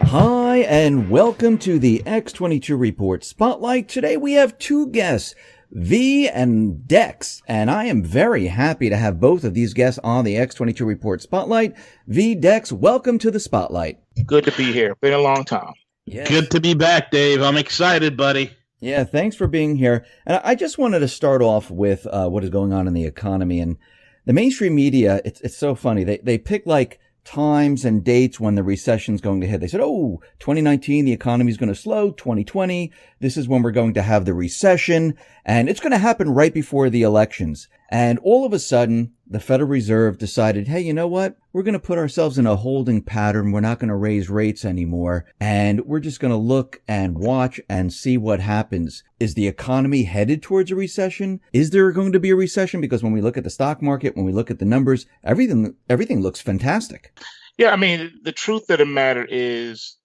Hi, and welcome to the X22 Report Spotlight. Today we have two guests, V and Dex, and I am very happy to have both of these guests on the X22 Report Spotlight. V, Dex, welcome to the Spotlight. Good to be here. Been a long time. Yes. Good to be back, Dave. I'm excited, buddy. Yeah, thanks for being here. And I just wanted to start off with what is going on in the economy. And the mainstream media, it's so funny. They pick like times and dates when the recession's going to hit. They said, 2019, the economy is going to slow. 2020, this is when we're going to have the recession. And it's going to happen right before the elections. And all of a sudden, the Federal Reserve decided, hey, you know what? We're going to put ourselves in a holding pattern. We're not going to raise rates anymore. And we're just going to look and watch and see what happens. Is the economy headed towards a recession? Is there going to be a recession? Because when we look at the stock market, when we look at the numbers, everything looks fantastic. Yeah, I mean, the truth of the matter is,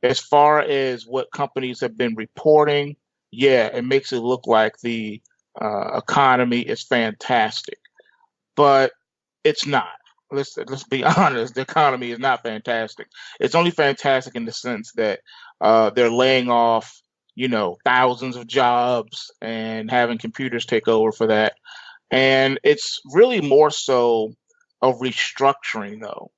as far as what companies have been reporting, yeah, it makes it look like the economy is fantastic, but it's not. Let's be honest. The economy is not fantastic. It's only fantastic in the sense that they're laying off, thousands of jobs and having computers take over for that. And it's really more so a restructuring, though.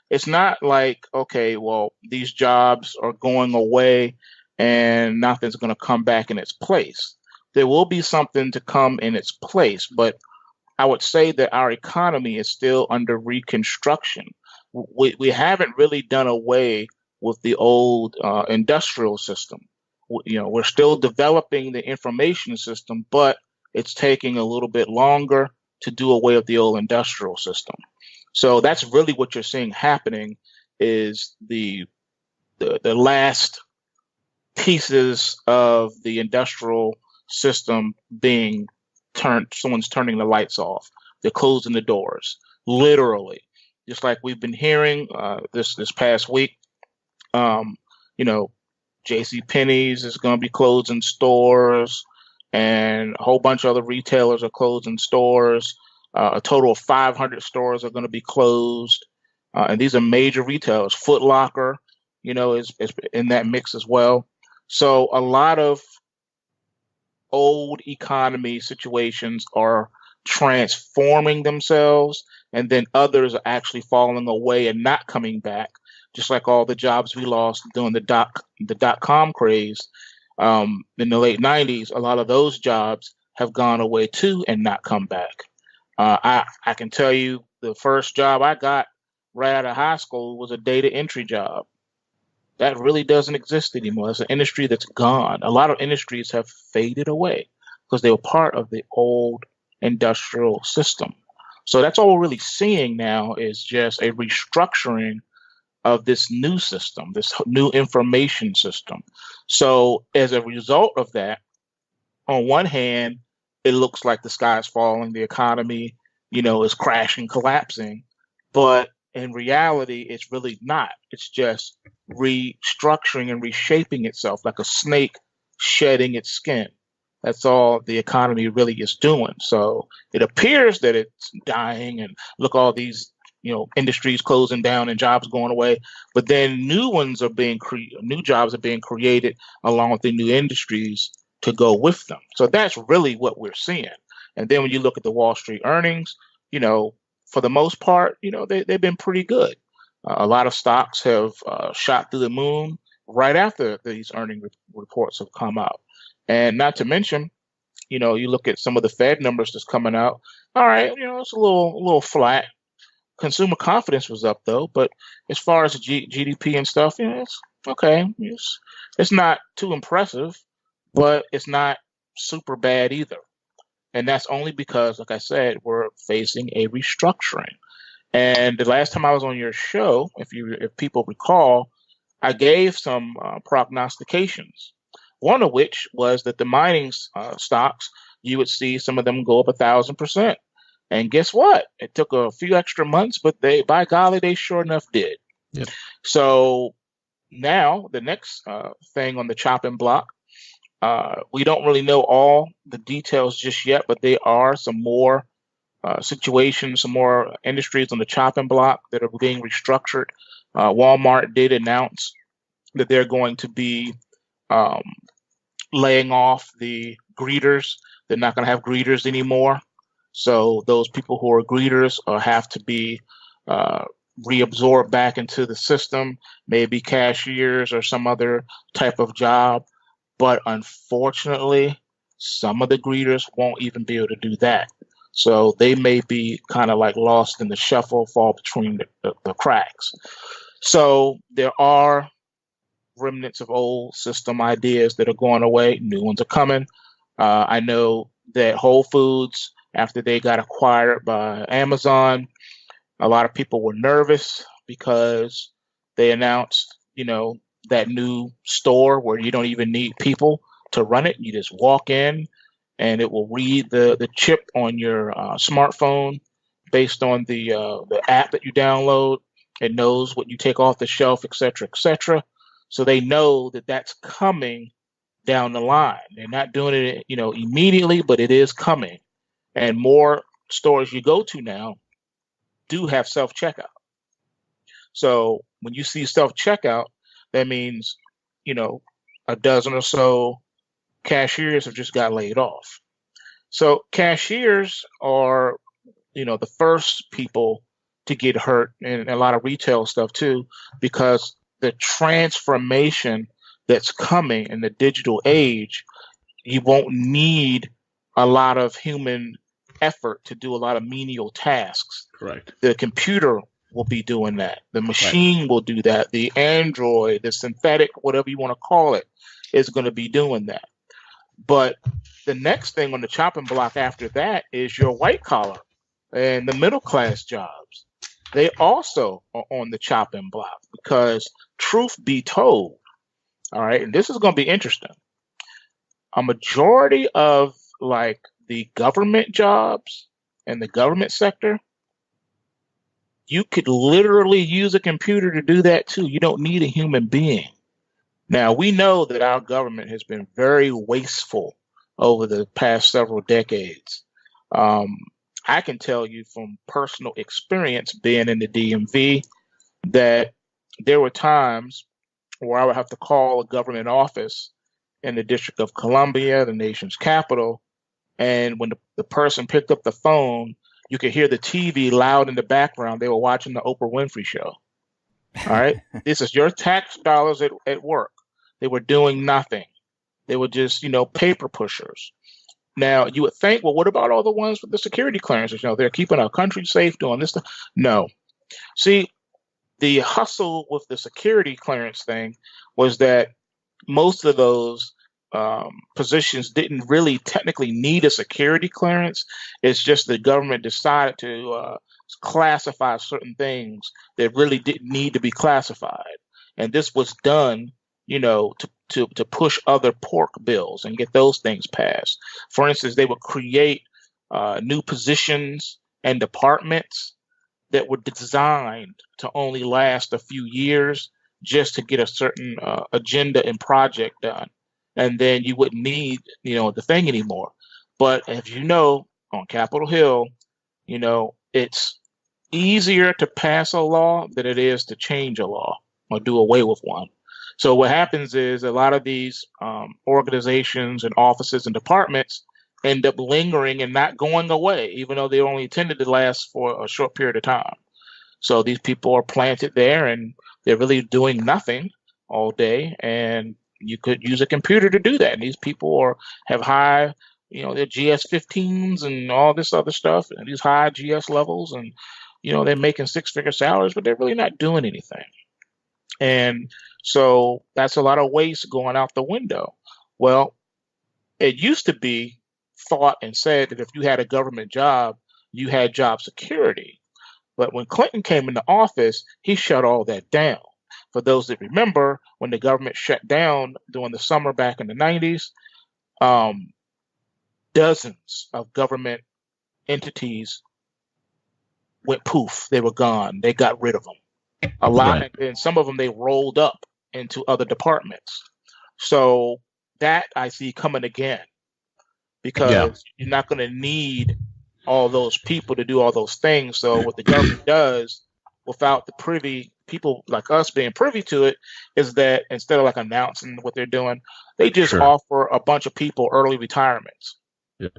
It's not like, okay, well, these jobs are going away and nothing's going to come back in its place. There will be something to come in its place, but I would say that our economy is still under reconstruction. We haven't really done away with the old industrial system. We're still developing the information system, but it's taking a little bit longer to do away with the old industrial system. So that's really what you're seeing happening is the last pieces of the industrial system being turned. Someone's turning the lights off. They're closing the doors, literally, just like we've been hearing this past week. J.C. Penney's is going to be closing stores, and a whole bunch of other retailers are closing stores. A total of 500 stores are going to be closed, and these are major retailers. Foot Locker, is in that mix as well. So a lot of old economy situations are transforming themselves, and then others are actually falling away and not coming back, just like all the jobs we lost during the dot-com craze in the late 90s. A lot of those jobs have gone away too and not come back. I can tell you the first job I got right out of high school was a data entry job. That really doesn't exist anymore. It's an industry that's gone. A lot of industries have faded away because they were part of the old industrial system. So that's all we're really seeing now is just a restructuring of this new system, this new information system. So as a result of that, on one hand, it looks like the sky is falling, the economy, is crashing, collapsing, but in reality, it's really not. It's just restructuring and reshaping itself like a snake shedding its skin. That's all the economy really is doing. So it appears that it's dying, and look, all these, industries closing down and jobs going away, but then new jobs are being created along with the new industries to go with them. So that's really what we're seeing. And then when you look at the Wall Street earnings, for the most part, they've been pretty good. A lot of stocks have shot through the moon right after these reports have come out. And not to mention, you look at some of the Fed numbers that's coming out. All right, it's a little flat. Consumer confidence was up though, but as far as GDP and stuff, it's okay. It's not too impressive, but it's not super bad either. And that's only because, like I said, we're facing a restructuring. And the last time I was on your show, if people recall, I gave some prognostications. One of which was that the mining stocks, you would see some of them go up 1,000%. And guess what? It took a few extra months, but by golly, they sure enough did. Yep. So now the next thing on the chopping block, we don't really know all the details just yet, but there are some more situations, some more industries on the chopping block that are being restructured. Walmart did announce that they're going to be um, laying off the greeters. They're not going to have greeters anymore. So those people who are greeters have to be uh, reabsorbed back into the system, maybe cashiers or some other type of job. But unfortunately, some of the greeters won't even be able to do that. So they may be kind of like lost in the shuffle, fall between the cracks. So there are remnants of old system ideas that are going away. New ones are coming. I know that Whole Foods, after they got acquired by Amazon, a lot of people were nervous because they announced, that new store where you don't even need people to run it. You just walk in and it will read the chip on your smartphone based on the app that you download. It knows what you take off the shelf, et cetera, et cetera. So they know that that's coming down the line. They're not doing it, immediately, but it is coming. And more stores you go to now do have self checkout. So when you see self checkout, that means, you know, a dozen or so cashiers have just got laid off. So cashiers are, the first people to get hurt, and a lot of retail stuff too, because the transformation that's coming in the digital age, you won't need a lot of human effort to do a lot of menial tasks. Correct. The computer will be doing that. The machine will do that. The Android, the synthetic, whatever you want to call it, is going to be doing that. But the next thing on the chopping block after that is your white collar and the middle class jobs. They also are on the chopping block because truth be told, all right, and this is going to be interesting. A majority of like the government jobs and the government sector, you could literally use a computer to do that too. You don't need a human being. Now, we know that our government has been very wasteful over the past several decades. I can tell you from personal experience being in the DMV that there were times where I would have to call a government office in the District of Columbia, the nation's capital, and when the person picked up the phone, you could hear the TV loud in the background. They were watching the Oprah Winfrey show. All right. This is your tax dollars at work. They were doing nothing. They were just, paper pushers. Now, you would think, well, what about all the ones with the security clearances? They're keeping our country safe, doing this stuff. No. See, the hustle with the security clearance thing was that most of those positions didn't really technically need a security clearance. It's just the government decided to classify certain things that really didn't need to be classified. And this was done, to push other pork bills and get those things passed. For instance, they would create new positions and departments that were designed to only last a few years just to get a certain agenda and project done. And then you wouldn't need, the thing anymore. But as you know, on Capitol Hill, it's easier to pass a law than it is to change a law or do away with one. So what happens is a lot of these organizations and offices and departments end up lingering and not going away, even though they only intended to last for a short period of time. So these people are planted there and they're really doing nothing all day. And you could use a computer to do that. And these people have high, their GS-15s and all this other stuff, and these high GS levels. And, they're making six-figure salaries, but they're really not doing anything. And so that's a lot of waste going out the window. Well, it used to be thought and said that if you had a government job, you had job security. But when Clinton came into office, he shut all that down. For those that remember, when the government shut down during the summer back in the 90s, dozens of government entities went poof. They were gone. They got rid of them. A lot, right. And some of them they rolled up into other departments. So that I see coming again because you're not going to need all those people to do all those things. So what the government does without the privy people like us being privy to it is that instead of like announcing what they're doing, they just offer a bunch of people early retirements. Yeah.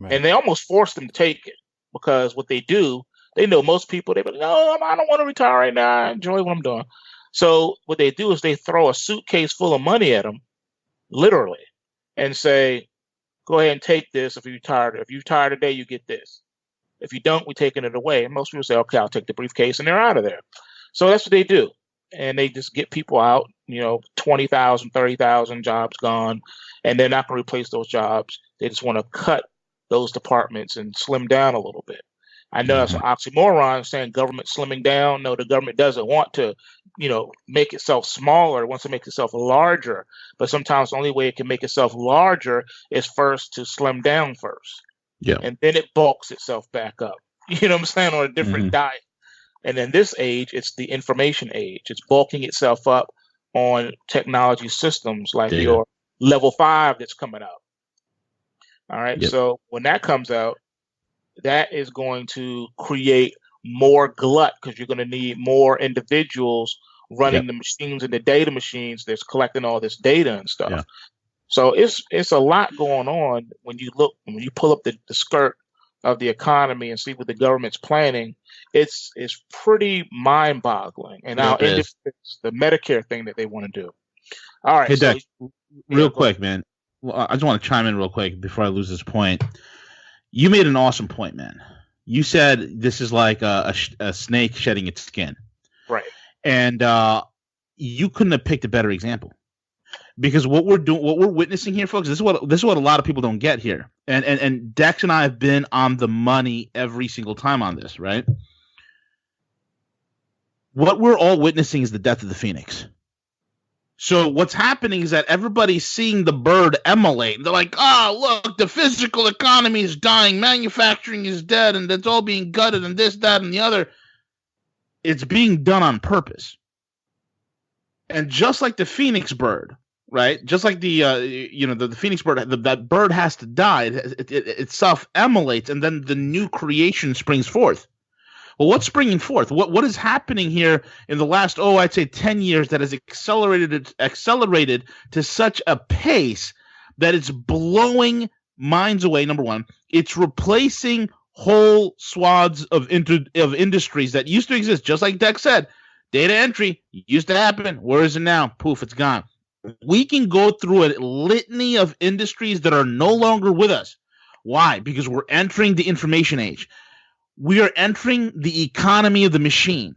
Right. And they almost force them to take it because what they do, they know most people, they be like, no, I don't want to retire right now. I enjoy what I'm doing. So what they do is they throw a suitcase full of money at them, literally, and say, go ahead and take this if you retire. If you retire today, you get this. If you don't, we're taking it away. And most people say, okay, I'll take the briefcase, and they're out of there. So that's what they do. And they just get people out, 20,000, 30,000 jobs gone, and they're not going to replace those jobs. They just want to cut those departments and slim down a little bit. I know that's an oxymoron saying government slimming down. No, the government doesn't want to, make itself smaller. It wants to make itself larger. But sometimes the only way it can make itself larger is first to slim down first. Yeah. And then it bulks itself back up. You know what I'm saying? On a different diet. And in this age, it's the information age. It's bulking itself up on technology systems like your level 5 that's coming out. All right. Yep. So when that comes out, that is going to create more glut because you're going to need more individuals running the machines and the data machines that's collecting all this data and stuff. Yeah. So it's a lot going on when you pull up the skirt of the economy and see what the government's planning. It's pretty mind-boggling. And now it's the Medicare thing that they want to do. All right. Hey, Dex, real quick, man. Well, I just want to chime in real quick before I lose this point. You made an awesome point, man. You said this is like a snake shedding its skin. Right. And you couldn't have picked a better example. Because what we're witnessing here, folks, this is what a lot of people don't get here. And Dex and I have been on the money every single time on this, right? What we're all witnessing is the death of the phoenix. So what's happening is that everybody's seeing the bird immolate. They're like, oh, look, the physical economy is dying. Manufacturing is dead, and it's all being gutted, and this, that, and the other. It's being done on purpose. And just like the phoenix bird, right? Just like the phoenix bird, that bird has to die. It self-immolates, and then the new creation springs forth. Well, what's springing forth? What is happening here in the last, I'd say 10 years that has accelerated to such a pace that it's blowing minds away, number one. It's replacing whole swaths of industries that used to exist, just like Dex said. Data entry used to happen. Where is it now? Poof, it's gone. We can go through a litany of industries that are no longer with us. Why? Because we're entering the information age. We are entering the economy of the machine.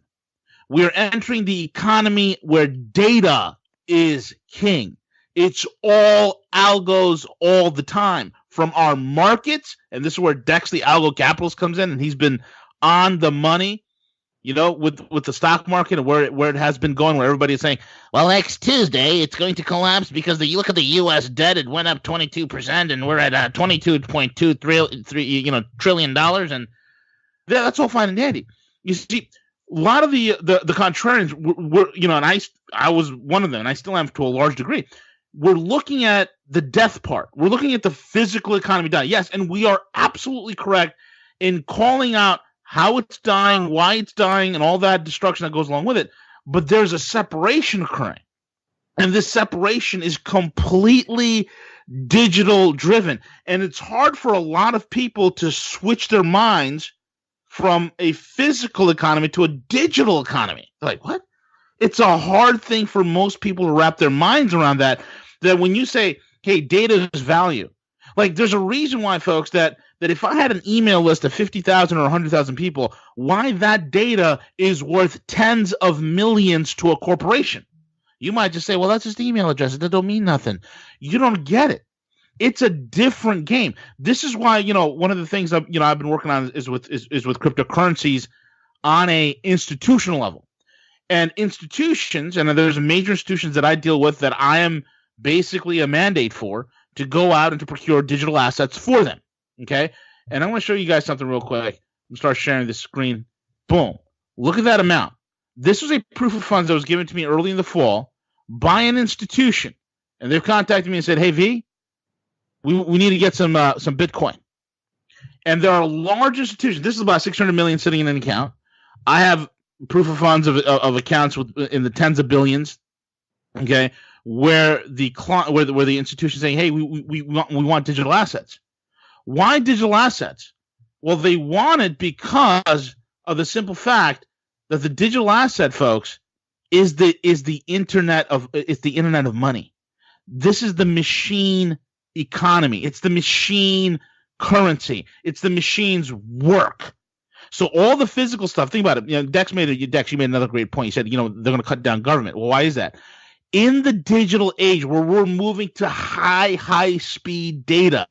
We are entering the economy where data is king. It's all algos all the time. From our markets, and this is where Dex, the algo capitalist, comes in, and he's been on the money, with the stock market and where it has been going, where everybody is saying, well, next Tuesday it's going to collapse because you look at the U.S. debt, it went up 22%, and we're at $22.23 trillion, and that's all fine and dandy. You see, a lot of the contrarians were and I was one of them, and I still am to a large degree. We're looking at the death part. We're looking at the physical economy dying. Yes, and we are absolutely correct in calling out how it's dying, why it's dying, and all that destruction that goes along with it. But there's a separation occurring. And this separation is completely digital driven. And it's hard for a lot of people to switch their minds from a physical economy to a digital economy. They're like, what? It's a hard thing for most people to wrap their minds around that when you say, hey, data is value. Like, there's a reason why, folks, that if I had an email list of 50,000 or 100,000 people, why that data is worth tens of millions to a corporation. You might just say, well, that's just email addresses. That don't mean nothing. You don't get it. It's a different game. This is why, one of the things I've been working on is with cryptocurrencies on a institutional level. And institutions, and there's major institutions that I deal with that I am basically a mandate for to go out and to procure digital assets for them. Okay? And I want to show you guys something real quick. I'm start sharing this screen. Boom. Look at that amount. This was a proof of funds that was given to me early in the fall by an institution. And they've contacted me and said, hey, V, we need to get some Bitcoin. And there are large institutions. This is about 600 million sitting in an account. I have proof of funds of accounts in the tens of billions. Okay, where the institution is saying, "Hey, we want digital assets." Why digital assets? Well, they want it because of the simple fact that the digital asset, folks, is the internet of money. This is the machine economy. It's the machine currency. It's the machine's work. So all the physical stuff. Think about it. You know, Dex, you made another great point. You said, they're going to cut down government. Well, why is that? In the digital age where we're moving to high speed data,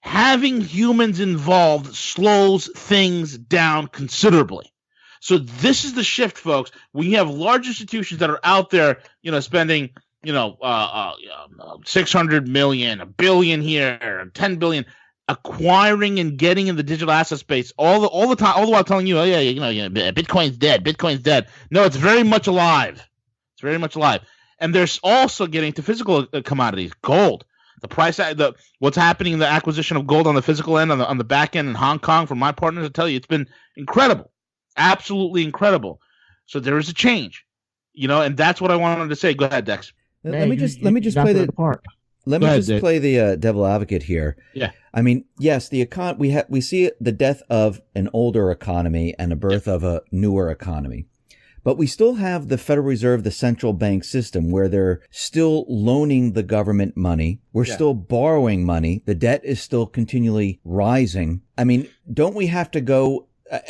having humans involved slows things down considerably. So this is the shift, folks. When you have large institutions that are out there, spending, 600 million, $1 billion here, 10 billion, acquiring and getting in the digital asset space all the time, all the while telling you, Bitcoin's dead. No, it's very much alive. It's very much alive. And there's also getting to physical commodities, gold. The price, what's happening in the acquisition of gold on the physical end, on the back end in Hong Kong, from my partners, I tell you, it's been incredible, absolutely incredible. So there is a change, and that's what I wanted to say. Go ahead, Dex. Let me just play the devil advocate here. Yeah. I mean, yes, we see the death of an older economy and a birth of a newer economy. But we still have the Federal Reserve, the central bank system, where they're still loaning the government money. We're still borrowing money. The debt is still continually rising. I mean, don't we have to go,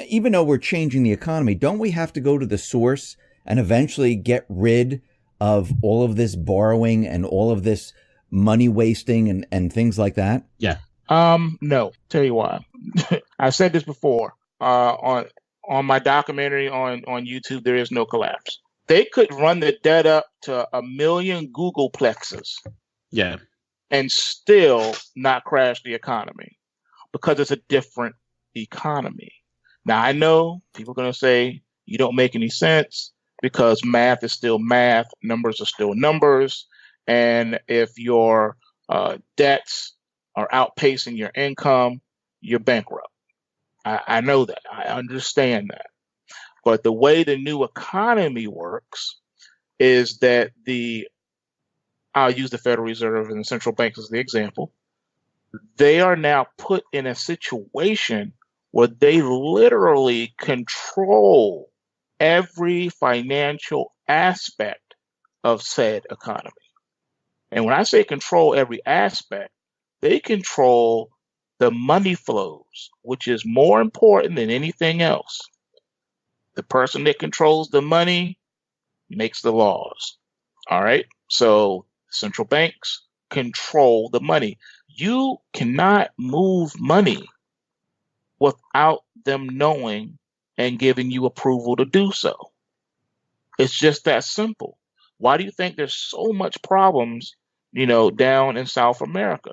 even though we're changing the economy, don't we have to go to the source and eventually get rid of all of this borrowing and all of this money wasting and things like that? Yeah. No. Tell you why. I said this before on my documentary on YouTube. There is no collapse. They could run the debt up to 1 million Googleplexes. Yeah. And still not crash the economy because it's a different economy. Now, I know people are going to say you don't make any sense because math is still math. Numbers are still numbers. And if your debts are outpacing your income, you're bankrupt. I know that. I understand that. But the way the new economy works is that I'll use the Federal Reserve and the central banks as the example. They are now put in a situation where they literally control every financial aspect of said economy. And when I say control every aspect, they control the money flows, which is more important than anything else. The person that controls the money makes the laws. All right. So central banks control the money. You cannot move money without them knowing and giving you approval to do so. It's just that simple. Why do you think there's so much problems, down in South America?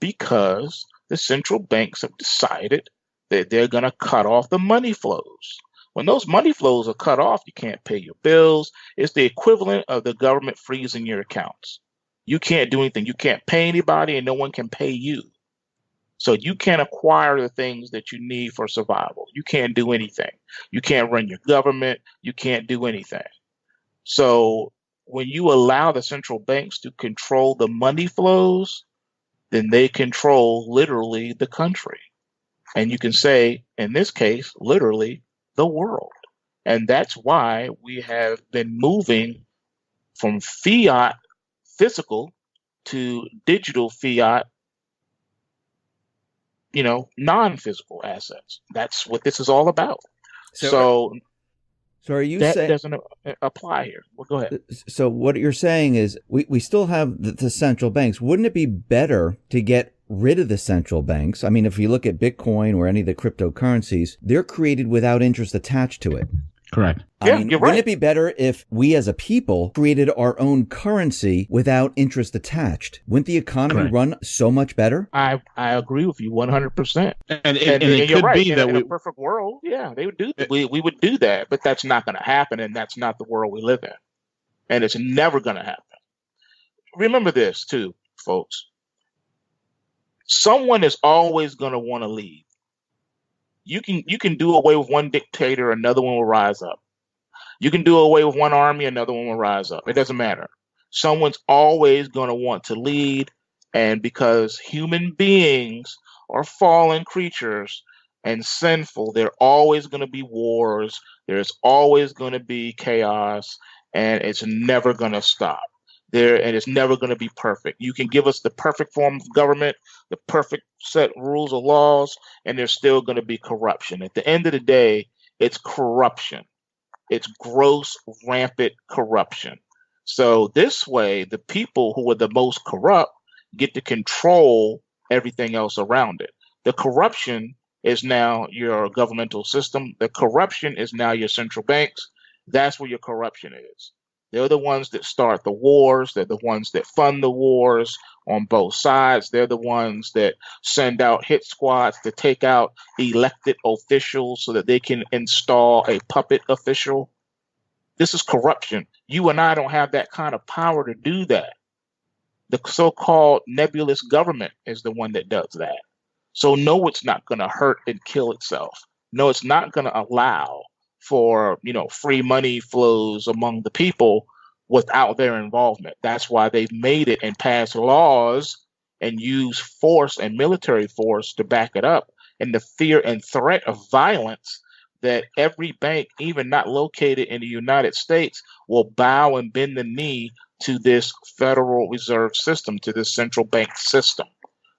Because the central banks have decided that they're going to cut off the money flows. When those money flows are cut off, you can't pay your bills. It's the equivalent of the government freezing your accounts. You can't do anything. You can't pay anybody and no one can pay you. So you can't acquire the things that you need for survival. You can't do anything. You can't run your government. You can't do anything. So when you allow the central banks to control the money flows, then they control literally the country. And you can say, in this case, literally the world. And that's why we have been moving from fiat physical to digital fiat, non-physical assets. That's what this is all about. So are you that saying doesn't apply here? Well, go ahead. So what you're saying is we still have the central banks. Wouldn't it be better to get rid of the central banks? I mean, if you look at Bitcoin or any of the cryptocurrencies, they're created without interest attached to it. Correct. You're right. Wouldn't it be better if we as a people created our own currency without interest attached? Wouldn't the economy run so much better? I agree with you 100%. And it could right. be that in a perfect world, they would do. We would do that, but that's not going to happen, and that's not the world we live in, and it's never going to happen. Remember this too, folks. Someone is always going to want to lead. You can do away with one dictator, another one will rise up. You can do away with one army, another one will rise up. It doesn't matter. Someone's always going to want to lead, and because human beings are fallen creatures and sinful, there are always going to be wars. There's always going to be chaos, and it's never going to stop. And it's never going to be perfect. You can give us the perfect form of government, the perfect set rules of laws, and there's still going to be corruption. At the end of the day, it's corruption. It's gross, rampant corruption. So this way, the people who are the most corrupt get to control everything else around it. The corruption is now your governmental system. The corruption is now your central banks. That's where your corruption is. They're the ones that start the wars. They're the ones that fund the wars on both sides. They're the ones that send out hit squads to take out elected officials so that they can install a puppet official. This is corruption. You and I don't have that kind of power to do that. The so-called nebulous government is the one that does that. So no, it's not going to hurt and kill itself. No, it's not going to allow for, free money flows among the people without their involvement. That's why they've made it and passed laws and use force and military force to back it up, and the fear and threat of violence that every bank, even not located in the United States, will bow and bend the knee to this Federal Reserve System, to this central bank system.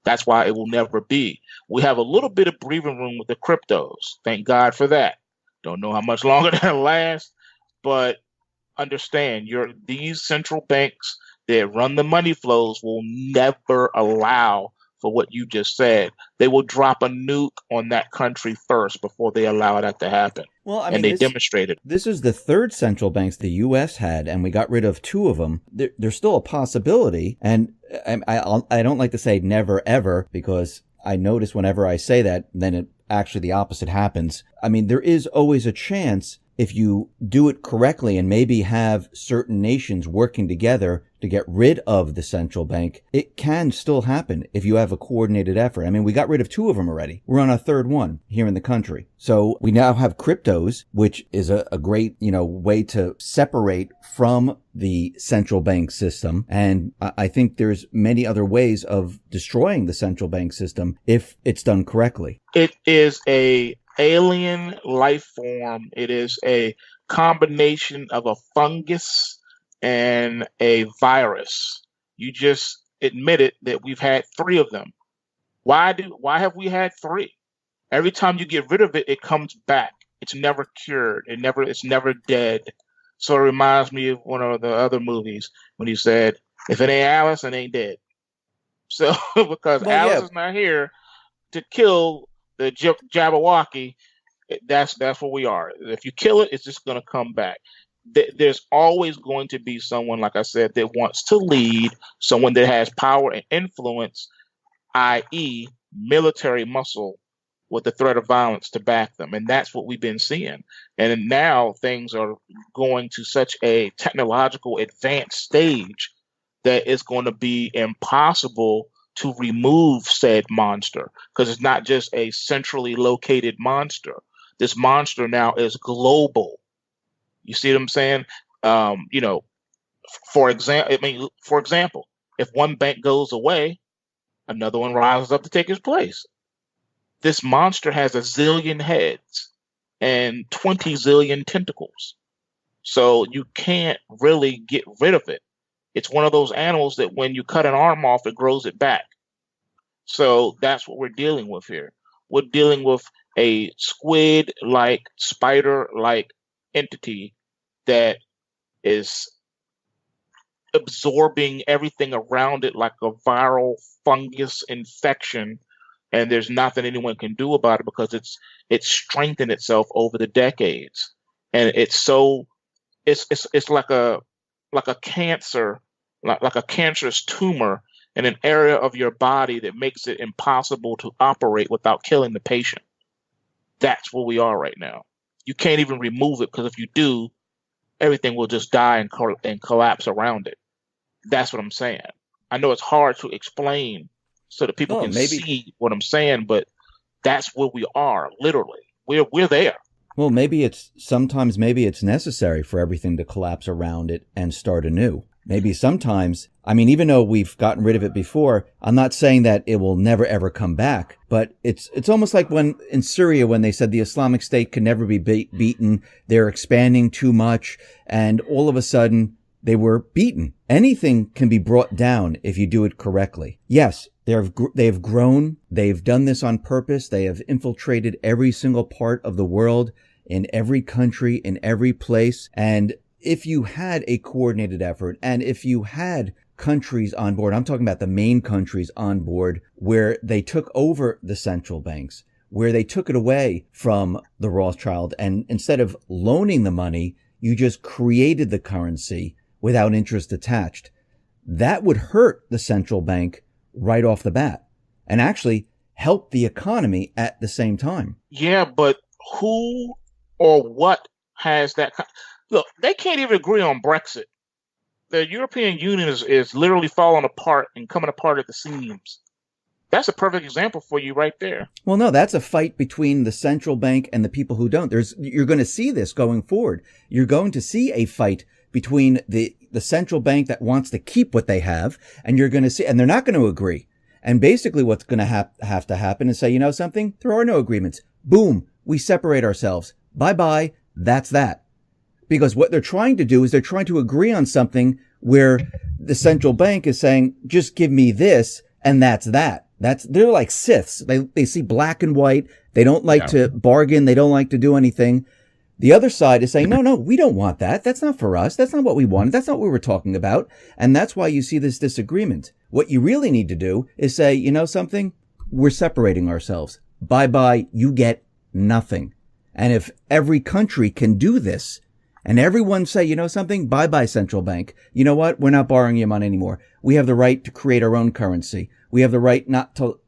That's why it will never be. We have a little bit of breathing room with the cryptos. Thank God for that. Don't know how much longer that'll last, but understand these central banks that run the money flows will never allow for what you just said. They will drop a nuke on that country first before they allow that to happen. Well, I mean, and they demonstrated. This is the third central banks the U.S. had, and we got rid of two of them. There's still a possibility, and I don't like to say never ever, because I notice whenever I say that, then actually the opposite happens. I mean, there is always a chance if you do it correctly and maybe have certain nations working together to get rid of the central bank. It can still happen if you have a coordinated effort. I mean, we got rid of two of them already. We're on our third one here in the country. So we now have cryptos, which is a great, way to separate from the central bank system. And I think there's many other ways of destroying the central bank system if it's done correctly. It is a alien life form. It is a combination of a fungus and a virus. You just admitted that we've had three of them. Why have we had three? Every time you get rid of it, it comes back. It's never cured. It's never dead. So it reminds me of one of the other movies when he said, "If it ain't Alice, it ain't dead." So because Alice is not here to kill the Jabberwocky, that's what we are. If you kill it, it's just going to come back. There's always going to be someone, like I said, that wants to lead, someone that has power and influence, i.e. military muscle, with the threat of violence to back them. And that's what we've been seeing. And now things are going to such a technological advanced stage that it's going to be impossible to remove said monster, because it's not just a centrally located monster. This monster now is global. You see what I'm saying? For example, if one bank goes away, another one rises up to take its place. This monster has a zillion heads and 20 zillion tentacles. So you can't really get rid of it. It's one of those animals that when you cut an arm off, it grows it back. So that's what we're dealing with here. We're dealing with a squid-like, spider-like entity that is absorbing everything around it like a viral fungus infection, and there's nothing anyone can do about it because it's strengthened itself over the decades, and it's like a cancer, like a cancerous tumor in an area of your body that makes it impossible to operate without killing the patient. That's where we are right now. You can't even remove it, because if you do, everything will just die and collapse around it. That's what I'm saying. I know it's hard to explain so that people Oh, can maybe. see what I'm saying. But that's where we are, literally. We're there. Well, maybe sometimes it's necessary for everything to collapse around it and start anew. Maybe sometimes, I mean, even though we've gotten rid of it before, I'm not saying that it will never ever come back, but it's almost like when in Syria, when they said the Islamic State can never be beaten, they're expanding too much, and all of a sudden they were beaten. Anything can be brought down if you do it correctly. Yes, they've grown. They've done this on purpose. They have infiltrated every single part of the world, in every country, in every place. And if you had a coordinated effort, and if you had countries on board, I'm talking about the main countries on board, where they took over the central banks, where they took it away from the Rothschild, and instead of loaning the money, you just created the currency without interest attached. That would hurt the central bank right off the bat, and actually help the economy at the same time. Yeah, but who or what has that? Look, they can't even agree on Brexit. The European Union is literally falling apart and coming apart at the seams. That's a perfect example for you right there. Well, no, that's a fight between the central bank and the people who don't. You're going to see this going forward. You're going to see a fight between the central bank that wants to keep what they have, and you're going to see, and they're not going to agree. And basically what's going to have to happen is say, you know something? There are no agreements. Boom. We separate ourselves. Bye-bye. That's that. Because what they're trying to do is they're trying to agree on something where the central bank is saying, just give me this, and that's that. They're like Siths. They see black and white. They don't like to bargain. They don't like to do anything. The other side is saying, no, we don't want that. That's not for us. That's not what we wanted. That's not what we were talking about. And that's why you see this disagreement. What you really need to do is say, you know something? We're separating ourselves. Bye-bye. You get nothing. And if every country can do this, and everyone say, you know something? Bye-bye, central bank. You know what? We're not borrowing your money anymore. We have the right to create our own currency. We have the right not to,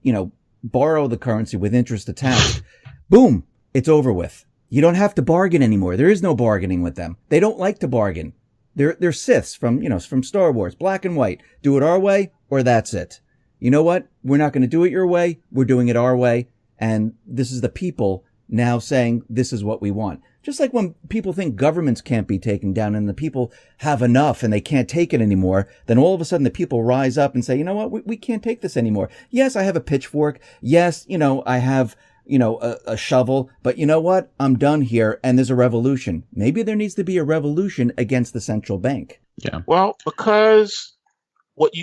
borrow the currency with interest attached. Boom. It's over with. You don't have to bargain anymore. There is no bargaining with them. They don't like to bargain. They're Siths from Star Wars, black and white. Do it our way or that's it. You know what? We're not going to do it your way. We're doing it our way. And this is the people now saying this is what we want. Just like when people think governments can't be taken down and the people have enough and they can't take it anymore, then all of a sudden the people rise up and say, you know what? We can't take this anymore. Yes, I have a pitchfork. Yes, I have, a shovel, but you know what? I'm done here. And there's a revolution. Maybe there needs to be a revolution against the central bank. Yeah. Well, because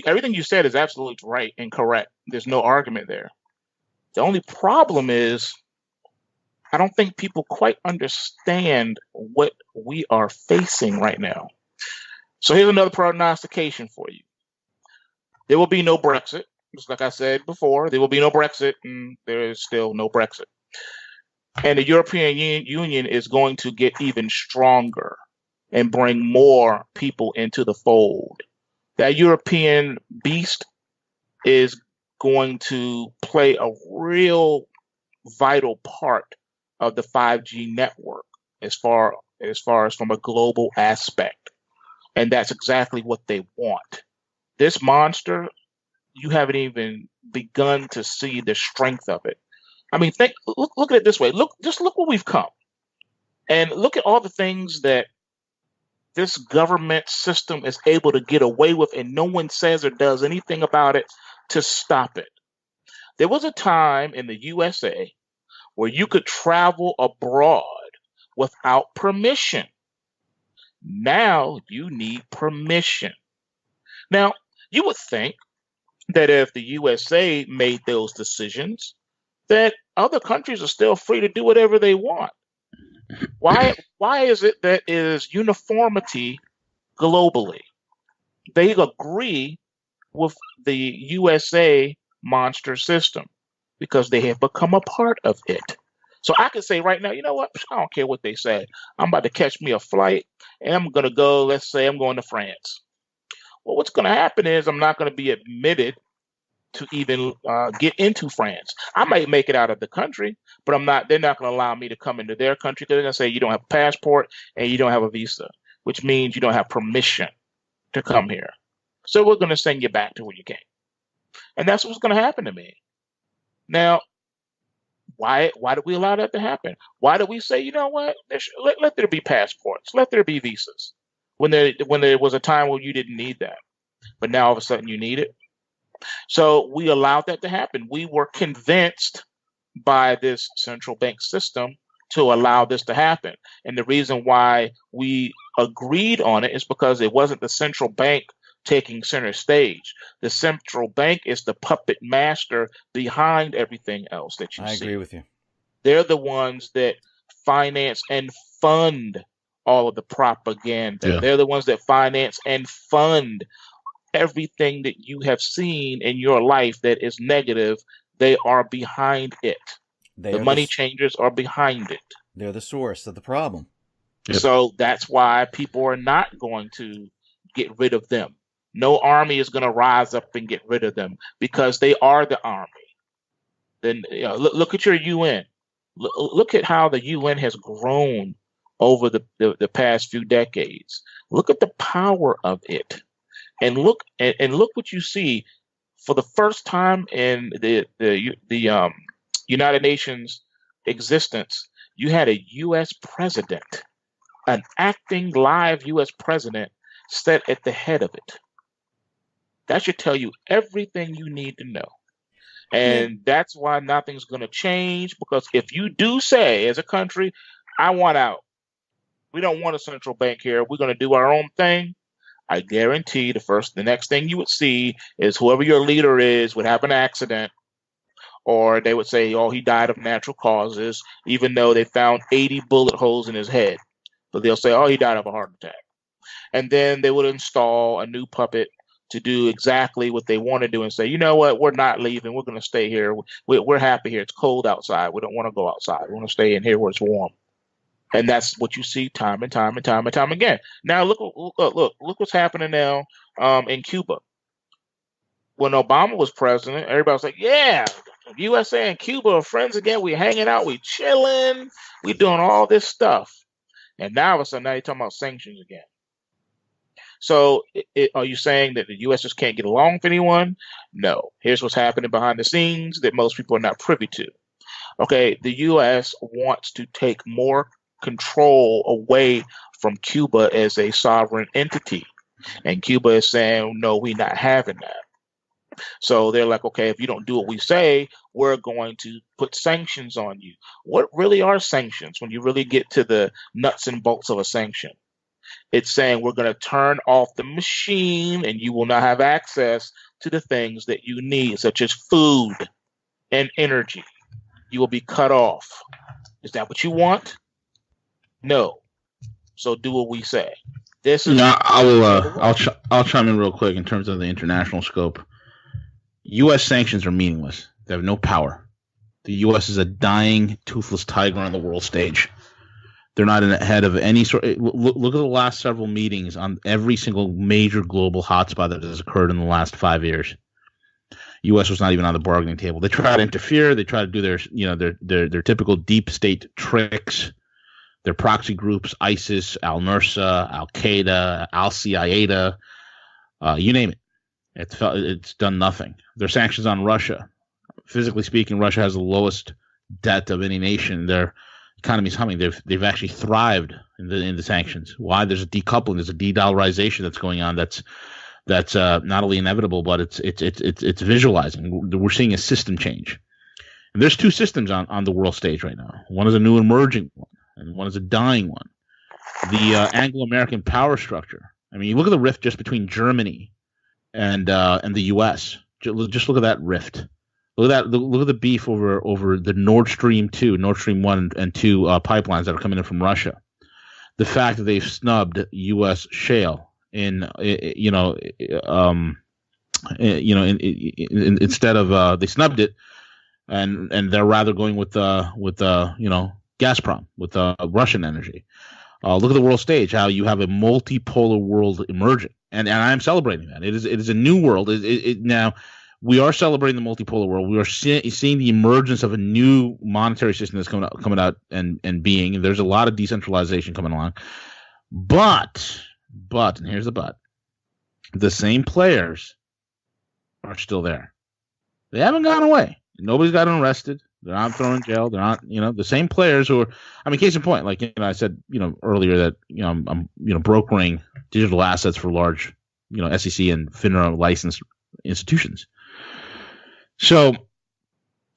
everything you said is absolutely right and correct. There's no argument there. The only problem is, I don't think people quite understand what we are facing right now. So here's another prognostication for you. There will be no Brexit. Just like I said before, there will be no Brexit, and there is still no Brexit. And the European Union is going to get even stronger and bring more people into the fold. That European beast is going to play a real vital part of the 5G network as far as from a global aspect. And that's exactly what they want. This monster, you haven't even begun to see the strength of it. I mean, look at it this way. Look where we've come. And look at all the things that this government system is able to get away with, and no one says or does anything about it to stop it. There was a time in the USA where you could travel abroad without permission. Now you need permission. Now, you would think that if the USA made those decisions, that other countries are still free to do whatever they want. Why is it that is uniformity globally? They agree with the USA monster system because they have become a part of it. So I can say right now, you know what? I don't care what they say. I'm about to catch me a flight and I'm going to go, let's say I'm going to France. Well, what's going to happen is I'm not going to be admitted to even get into France. I might make it out of the country, but they're not going to allow me to come into their country because they're going to say you don't have a passport and you don't have a visa, which means you don't have permission to come here. So we're going to send you back to where you came. And that's what's going to happen to me. Now, why did we allow that to happen? Why did we say, you know what? Let there be passports. Let there be visas. When there was a time where you didn't need that. But now all of a sudden you need it. So we allowed that to happen. We were convinced by this central bank system to allow this to happen. And the reason why we agreed on it is because it wasn't the central bank taking center stage. The central bank is the puppet master behind everything else that you see. I agree with you. They're the ones that finance and fund all of the propaganda. Yeah. They're the ones that finance and fund everything that you have seen in your life that is negative. They are behind it. The money changers are behind it. They're the source of the problem. Yep. So that's why people are not going to get rid of them. No army is going to rise up and get rid of them because they are the army. Then look at your UN. Look at how the UN has grown over the past few decades. Look at the power of it, and look what you see. For the first time in the United Nations existence, you had a U.S. president, an acting live U.S. president, set at the head of it. That should tell you everything you need to know. And that's why nothing's going to change, because if you do say, as a country, I want out, we don't want a central bank here, we're going to do our own thing, I guarantee the next thing you would see is whoever your leader is would have an accident, or they would say, oh, he died of natural causes, even though they found 80 bullet holes in his head. But they'll say, oh, he died of a heart attack. And then they would install a new puppet to do exactly what they want to do and say, you know what, we're not leaving. We're going to stay here. We're happy here. It's cold outside. We don't want to go outside. We want to stay in here where it's warm. And that's what you see time and time and time and time again. Now, look what's happening now in Cuba. When Obama was president, everybody was like, yeah, USA and Cuba are friends again. We hanging out. We chilling. We doing all this stuff. And now, all of a sudden, now you're talking about sanctions again. So are you saying that the U.S. just can't get along with anyone? No. Here's what's happening behind the scenes that most people are not privy to. Okay, the U.S. wants to take more control away from Cuba as a sovereign entity. And Cuba is saying, no, we're not having that. So they're like, okay, if you don't do what we say, we're going to put sanctions on you. What really are sanctions when you really get to the nuts and bolts of a sanction? It's saying we're going to turn off the machine and you will not have access to the things that you need, such as food and energy. You will be cut off. Is that what you want? No. So do what we say. This is. I'll chime in real quick in terms of the international scope. U.S. sanctions are meaningless. They have no power. The U.S. is a dying, toothless tiger on the world stage. They're not ahead of any sort. Look at the last several meetings on every single major global hotspot that has occurred in the last 5 years. U.S. was not even on the bargaining table. They try to interfere. They try to do their typical deep state tricks. Their proxy groups: ISIS, Al-Nusra, Al Qaeda, Al Qaeda, you name it. It's done nothing. Their sanctions on Russia. Physically speaking, Russia has the lowest debt of any nation. Their economy's humming. They've actually thrived in the sanctions. Why? There's a decoupling. There's a de-dollarization that's going on. That's not only inevitable, but it's visualizing. We're seeing a system change. And there's two systems on the world stage right now. One is a new emerging one, and one is a dying one. The Anglo-American power structure. I mean, you look at the rift just between Germany and the U.S. Just look at that rift. Look at that. Look at the beef over the Nord Stream 1 and 2 pipelines that are coming in from Russia. The fact that they've snubbed U.S. shale instead of they snubbed it, and they're rather going with Gazprom, with Russian energy. Look at the world stage, how you have a multipolar world emerging, and I am celebrating that. It is a new world. Now we are celebrating the multipolar world. We are seeing the emergence of a new monetary system that's coming out and being. And there's a lot of decentralization coming along, but and here's the but: the same players are still there. They haven't gone away. Nobody's gotten arrested. They're not thrown in jail. They're not, the same players who are. I mean, case in point, like I said, earlier that I'm brokering digital assets for large, SEC and FINRA licensed institutions. So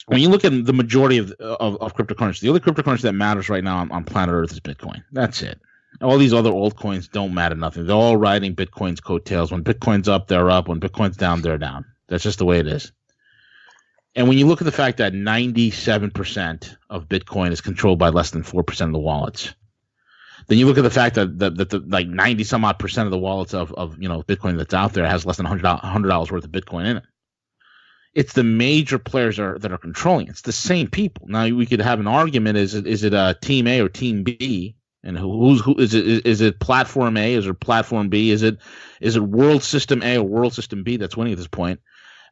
when you look at the majority of cryptocurrency, the only cryptocurrency that matters right now on planet Earth is Bitcoin. That's it. All these other altcoins don't matter nothing. They're all riding Bitcoin's coattails. When Bitcoin's up, they're up. When Bitcoin's down, they're down. That's just the way it is. And when you look at the fact that 97% of Bitcoin is controlled by less than 4% of the wallets, then you look at the fact that the like 90 some odd percent of the wallets of Bitcoin that's out there has less than $100 worth of Bitcoin in it. It's the major players that are controlling it. It's the same people. Now we could have an argument: is it a team A or team B? And who is it? Is it platform A? Is it platform B? Is it world system A or world system B that's winning at this point?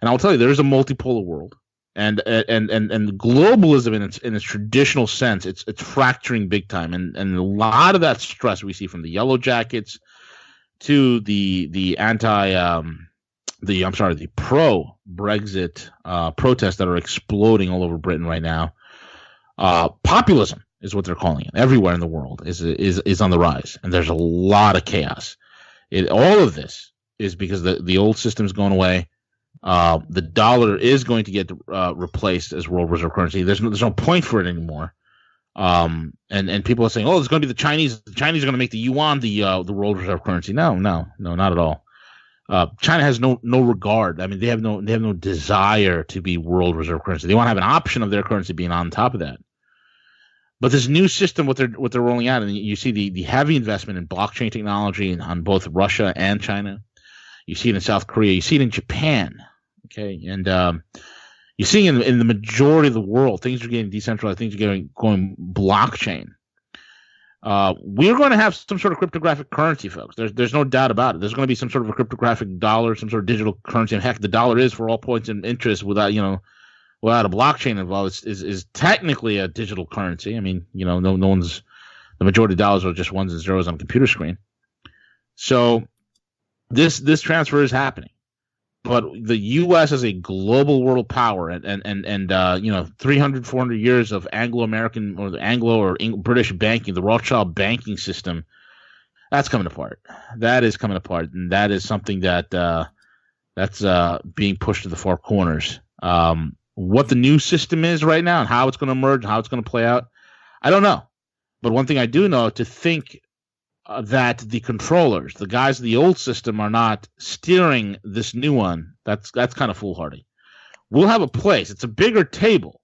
And I'll tell you, there is a multipolar world. And globalism in its traditional sense, it's fracturing big time, and a lot of that stress we see from the yellow jackets to the pro Brexit protests that are exploding all over Britain right now. Populism is what they're calling it. Everywhere in the world is on the rise, and there's a lot of chaos. All of this is because the old system's going away. The dollar is going to get replaced as world reserve currency. There's no point for it anymore. And people are saying, oh, it's going to be the Chinese. The Chinese are going to make the yuan the world reserve currency. No, not at all. China has no regard. I mean, they have no desire to be world reserve currency. They want to have an option of their currency being on top of that. But this new system, what they're rolling out, and you see the heavy investment in blockchain technology on both Russia and China. You see it in South Korea. You see it in Japan. Okay, and you see in the majority of the world, things are getting decentralized. Things are going blockchain. We're going to have some sort of cryptographic currency, folks. There's no doubt about it. There's going to be some sort of a cryptographic dollar, some sort of digital currency. And heck, the dollar is, for all points and interest, without a blockchain involved, is technically a digital currency. I mean, no one's, the majority of dollars are just ones and zeros on a computer screen. So this transfer is happening. But the U.S. as a global world power and 300, 400 years of Anglo-American or the Anglo or British banking, the Rothschild banking system, that's coming apart. That is coming apart, and that is something that's being pushed to the far corners. What the new system is right now and how it's going to emerge, how it's going to play out, I don't know. But one thing I do know, to think that the controllers, the guys of the old system, are not steering this new one, that's kind of foolhardy. We'll have a place. It's a bigger table.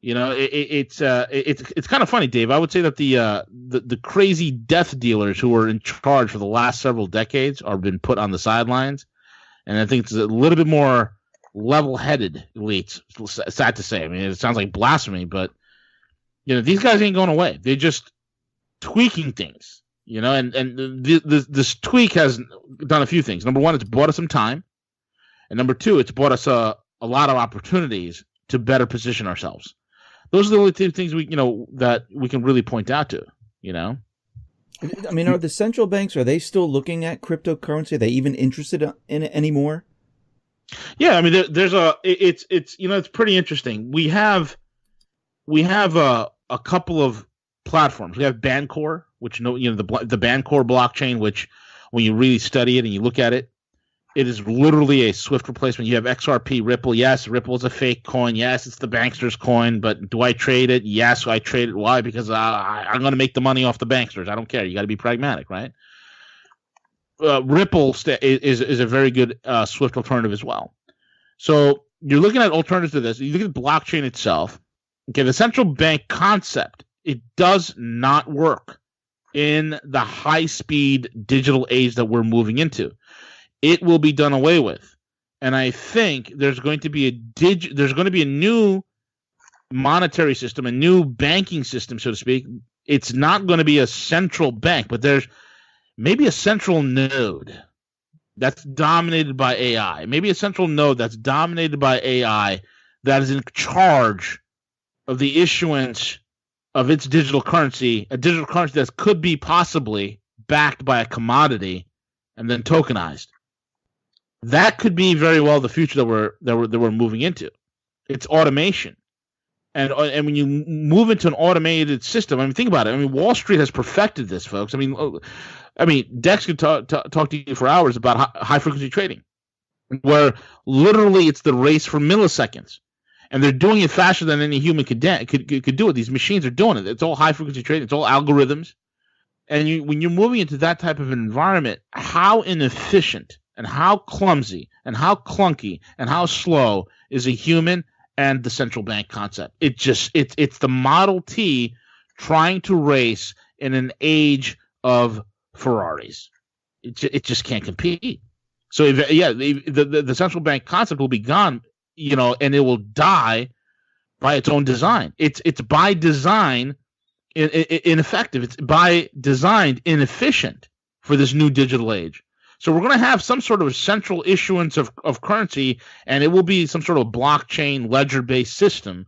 It's kind of funny, Dave. I would say that the crazy death dealers who were in charge for the last several decades are been put on the sidelines, and I think it's a little bit more level-headed elites. Sad to say. I mean, it sounds like blasphemy, but these guys ain't going away. They're just tweaking things. This tweak has done a few things. Number one, it's bought us some time. And number two, it's bought us a lot of opportunities to better position ourselves. Those are the only two things that we can really point out to, I mean, are the central banks, are they still looking at cryptocurrency? Are they even interested in it anymore? Yeah, I mean, it's pretty interesting. We have a couple of platforms. We have Bancor, which the Bancor blockchain, which when you really study it and you look at it, it is literally a Swift replacement. You have XRP, Ripple. Yes, Ripple is a fake coin. Yes, it's the banksters' coin. But do I trade it? Yes, I trade it. Why? Because I'm going to make the money off the banksters. I don't care. You got to be pragmatic, right? Ripple is a very good Swift alternative as well. So you're looking at alternatives to this. You look at blockchain itself. Okay, the central bank concept, it does not work in the high-speed digital age that we're moving into. It will be done away with, and I think there's going to be a new monetary system, a new banking system, so to speak. It's not going to be a central bank, but there's maybe a central node that's dominated by AI. Maybe a central node that's dominated by AI that is in charge of the issuance of its digital currency, a digital currency that could be possibly backed by a commodity and then tokenized. That could be very well the future that we're moving into. It's automation. And when you move into an automated system, I mean, think about it. I mean, Wall Street has perfected this, folks. I mean, Dex could talk to you for hours about high frequency trading, where literally it's the race for milliseconds, and they're doing it faster than any human could do it. These machines are doing it. It's all high frequency trading. It's all algorithms. And when you're moving into that type of an environment, how inefficient and how clumsy and how clunky and how slow is a human and the central bank concept? It's the Model T trying to race in an age of Ferraris. It just can't compete. So the central bank concept will be gone, and it will die by its own design. It's by design ineffective. It's by design inefficient for this new digital age. So we're going to have some sort of central issuance of currency, and it will be some sort of blockchain ledger-based system.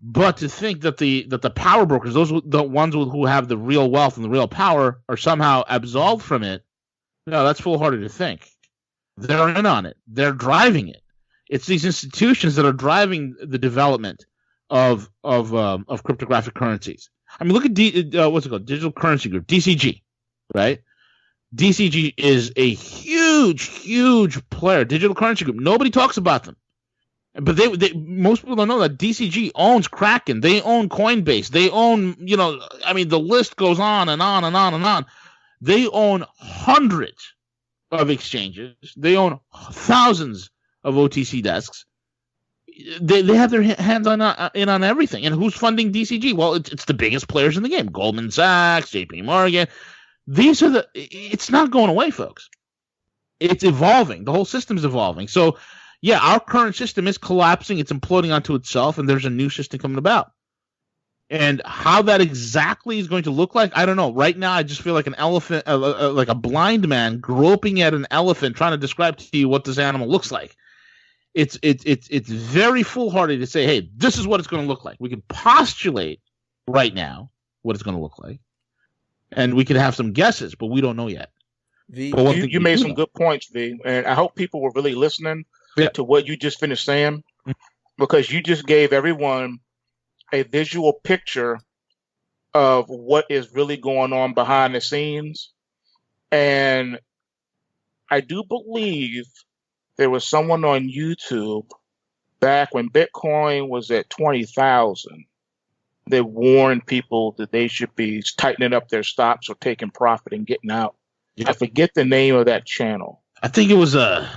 But to think that the power brokers, the ones who have the real wealth and the real power, are somehow absolved from it, no, that's foolhardy to think. They're in on it. They're driving it. It's these institutions that are driving the development of cryptographic currencies. I mean, look at what's it called? Digital Currency Group, DCG, right? DCG is a huge player. Digital Currency Group. Nobody talks about them, but most people don't know that DCG owns Kraken. They own Coinbase. They own, I mean, the list goes on and on and on and on. They own hundreds of exchanges. They own thousands of OTC desks. They have their hands in on everything. And who's funding DCG? Well, it's the biggest players in the game: Goldman Sachs, JP Morgan. It's not going away, folks. It's evolving. The whole system's evolving. So, yeah, our current system is collapsing. It's imploding onto itself, and there's a new system coming about. And how that exactly is going to look like, I don't know. Right now, I just feel like an elephant, like a blind man groping at an elephant, trying to describe to you what this animal looks like. It's very foolhardy to say, hey, this is what it's going to look like. We can postulate right now what it's going to look like. And we could have some guesses, but we don't know yet. You made some good points, V, and I hope people were really listening to what you just finished saying, because you just gave everyone a visual picture of what is really going on behind the scenes. And I do believe there was someone on YouTube back when Bitcoin was at 20,000. They warned people that they should be tightening up their stops or taking profit and getting out. Yep. I forget the name of that channel. I think it was a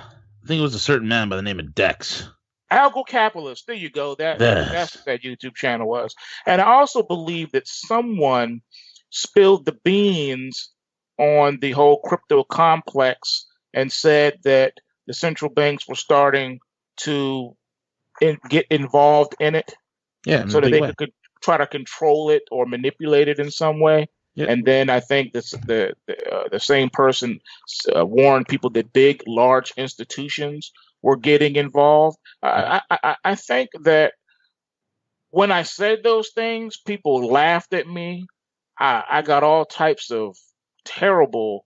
certain man by the name of Dex. Algo Capitalist. There you go. That's what that YouTube channel was. And I also believe that someone spilled the beans on the whole crypto complex and said that the central banks were starting to get involved in it, so that they could try to control it or manipulate it in some way. Yep. And then I think the same person warned people that big, large institutions were getting involved. I think that when I said those things, people laughed at me. I got all types of terrible,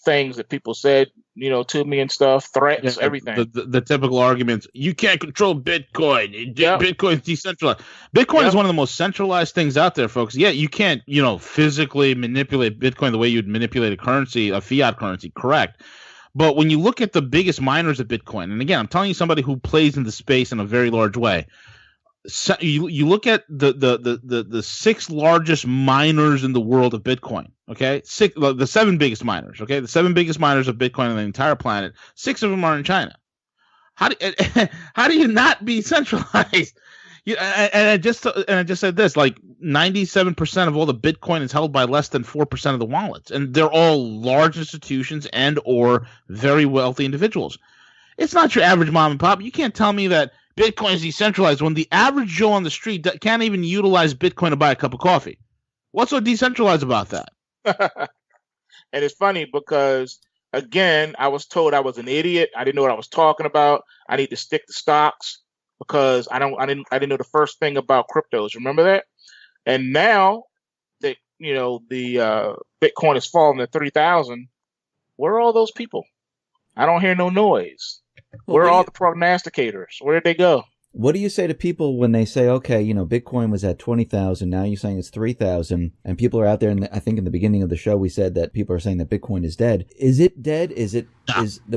things that people said, to me and stuff, threats, everything. The typical arguments: you can't control Bitcoin. Bitcoin is decentralized. Bitcoin is one of the most centralized things out there, folks. Yeah, you can't, physically manipulate Bitcoin the way you'd manipulate a fiat currency, correct? But when you look at the biggest miners of Bitcoin, and again, I'm telling you, somebody who plays in the space in a very large way. So you look at the six largest miners in the world of Bitcoin. Okay, the seven biggest miners. Okay, the seven biggest miners of Bitcoin on the entire planet. 6 of them are in China. How do you not be centralized? And I just said this: like 97% of all the Bitcoin is held by less than 4% of the wallets, and they're all large institutions and or very wealthy individuals. It's not your average mom and pop. You can't tell me that Bitcoin is decentralized when the average Joe on the street can't even utilize Bitcoin to buy a cup of coffee. What's so decentralized about that? And it's funny because, again, I was told I was an idiot. I didn't know what I was talking about. I need to stick to stocks because I didn't know the first thing about cryptos. Remember that? And now that the Bitcoin is falling to 3,000, where are all those people? I don't hear no noise. Well, Where are all the prognosticators? Where did they go? what do you say to people when they say, okay, Bitcoin was at 20,000, now you're saying it's 3,000, and people are out there, and I think in the beginning of the show we said that people are saying that Bitcoin is dead. Is it dead? Is the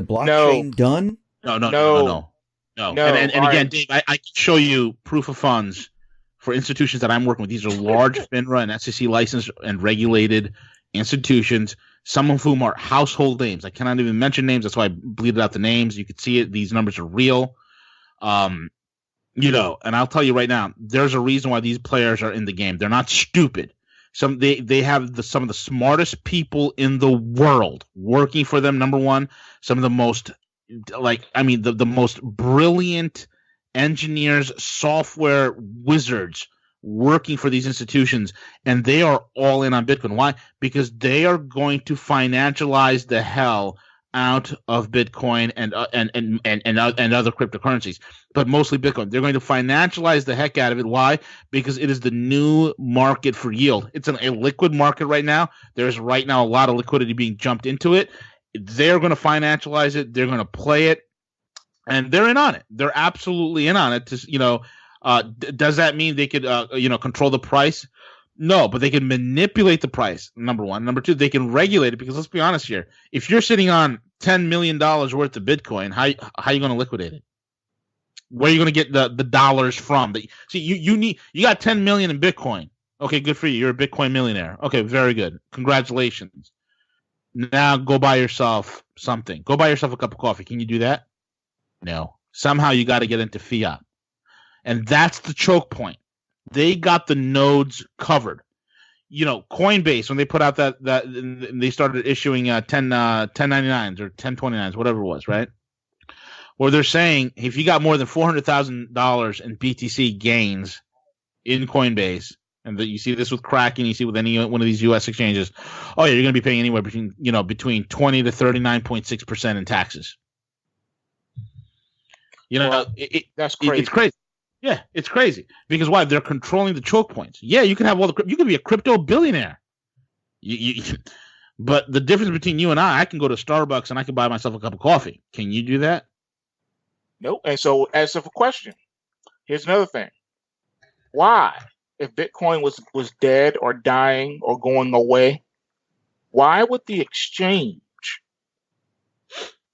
blockchain done? No. And again, Dave, I can show you proof of funds for institutions that I'm working with. These are large FINRA and SEC licensed and regulated institutions, some of whom are household names. I cannot even mention names. That's why I bleeded out the names. You could see it. These numbers are real. And I'll tell you right now, there's a reason why these players are in the game. They're not stupid. They have some of the smartest people in the world working for them. Number one, some of the most the most brilliant engineers, software wizards working for these institutions, and they are all in on Bitcoin. Why? Because they are going to financialize the hell out of Bitcoin and other cryptocurrencies, but mostly Bitcoin. They're going to financialize the heck out of it. Why? Because it is the new market for yield. It's a liquid market right now. There's right now a lot of liquidity being jumped into it. They're going to financialize it. They're going to play it, and they're in on it. They're absolutely in on it. Does that mean they could control the price? No, but they can manipulate the price, number one. Number two, they can regulate it, because let's be honest here. If you're sitting on $10 million worth of Bitcoin, how are you going to liquidate it? Where are you going to get the dollars from? See, you got 10 million in Bitcoin. Okay, good for you. You're a Bitcoin millionaire. Okay, very good. Congratulations. Now go buy yourself something. Go buy yourself a cup of coffee. Can you do that? No. Somehow you got to get into fiat. And that's the choke point. They got the nodes covered. Coinbase, when they put out that they started issuing 1099s or 1029s, whatever it was, right? Where they're saying if you got more than $400,000 in BTC gains in Coinbase, and you see this with Kraken, you see with any one of these U.S. exchanges, oh yeah, you're going to be paying anywhere between 20 to 39.6% in taxes. That's crazy. It's crazy. Yeah, it's crazy. Because why? They're controlling the choke points. Yeah, you can have all you can be a crypto billionaire. But the difference between you and I can go to Starbucks and I can buy myself a cup of coffee. Can you do that? Nope. And so, as of a question, here's another thing. Why, if Bitcoin was dead or dying or going away, why would the exchange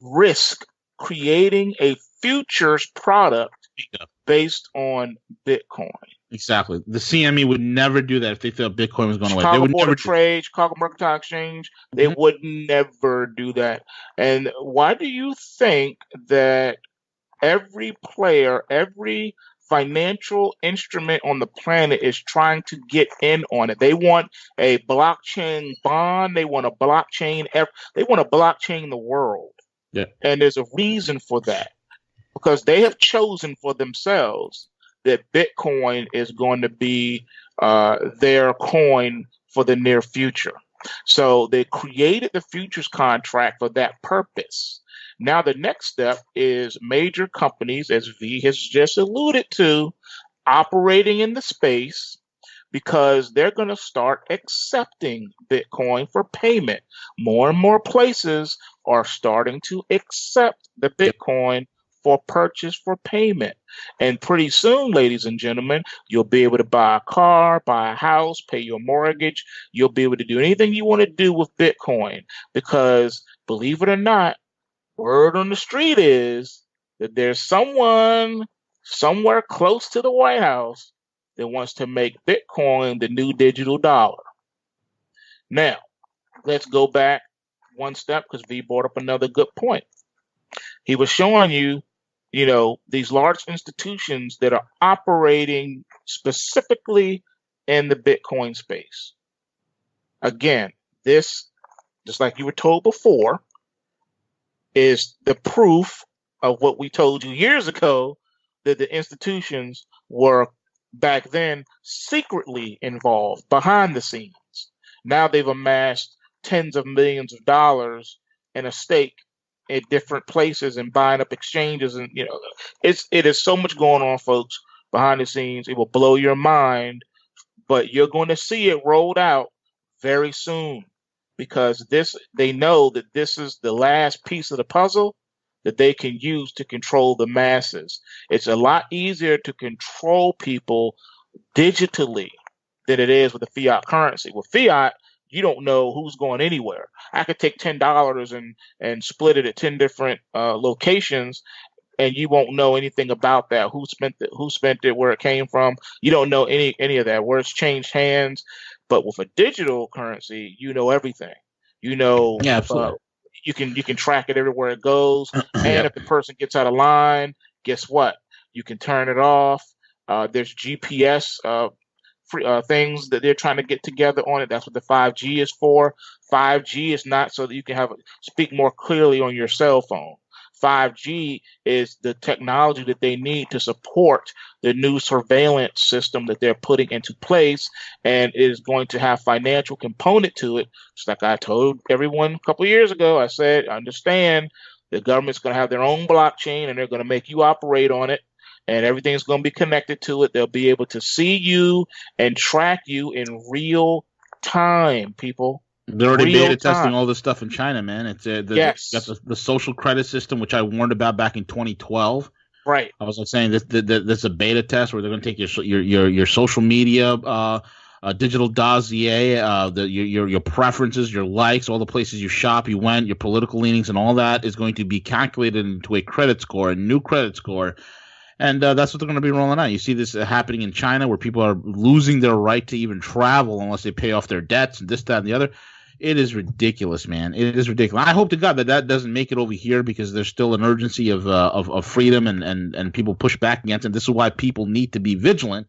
risk creating a futures product based on Bitcoin? Exactly. The CME would never do that if they thought Bitcoin was going away. Chicago They would Board never of Trade, Chicago Mercantile Exchange, they would never do that. And why do you think that every player, every financial instrument on the planet is trying to get in on it? They want a blockchain bond. They want a blockchain. They want to blockchain the world. Yeah. And there's a reason for that, because they have chosen for themselves that Bitcoin is going to be their coin for the near future. So they created the futures contract for that purpose. Now the next step is major companies, as V has just alluded to, operating in the space, because they're going to start accepting Bitcoin for payment. More and more places are starting to accept the Bitcoin for purchase for payment. And pretty soon, ladies and gentlemen, you'll be able to buy a car, buy a house, pay your mortgage. You'll be able to do anything you want to do with Bitcoin, because, believe it or not, word on the street is that there's someone somewhere close to the White House that wants to make Bitcoin the new digital dollar. Now, let's go back one step, because V brought up another good point. He was showing you, these large institutions that are operating specifically in the Bitcoin space. Again, this, just like you were told before, is the proof of what we told you years ago, that the institutions were back then secretly involved behind the scenes. Now they've amassed tens of millions of dollars in a stake at different places and buying up exchanges, and it is so much going on, folks, behind the scenes. It will blow your mind, but you're going to see it rolled out very soon, because they know that this is the last piece of the puzzle that they can use to control the masses. It's a lot easier to control people digitally than it is with a fiat currency. With fiat, you don't know who's going anywhere. I could take $10 and split it at 10 different locations, and you won't know anything about that. Who spent it, where it came from. You don't know any of that, where it's changed hands. But with a digital currency, you know everything. You know, Yeah, absolutely. You can track it everywhere it goes. And if the person gets out of line, guess what? You can turn it off. There's GPS things that they're trying to get together on it. That's what the 5G is for. 5G is not so that you can speak more clearly on your cell phone. 5G is the technology that they need to support the new surveillance system that they're putting into place, and it is going to have financial component to it. Just like I told everyone a couple of years ago, I said, understand the government's going to have their own blockchain, and they're going to make you operate on it, and everything's going to be connected to it. They'll be able to see you and track you in real time, people. They're already beta testing all this stuff in China, man. It's yes. Got the social credit system, which I warned about back in 2012. Right. I was saying this is a beta test where they're going to take your social media, digital dossier, your preferences, your likes, all the places you shop, you went, your political leanings, and all that is going to be calculated into a credit score, a new credit score. And that's what they're going to be rolling out. You see this happening in China, where people are losing their right to even travel unless they pay off their debts and this, that, and the other. It is ridiculous, man. It is ridiculous. I hope to God that doesn't make it over here, because there's still an urgency of freedom, and people push back against it. This is why people need to be vigilant.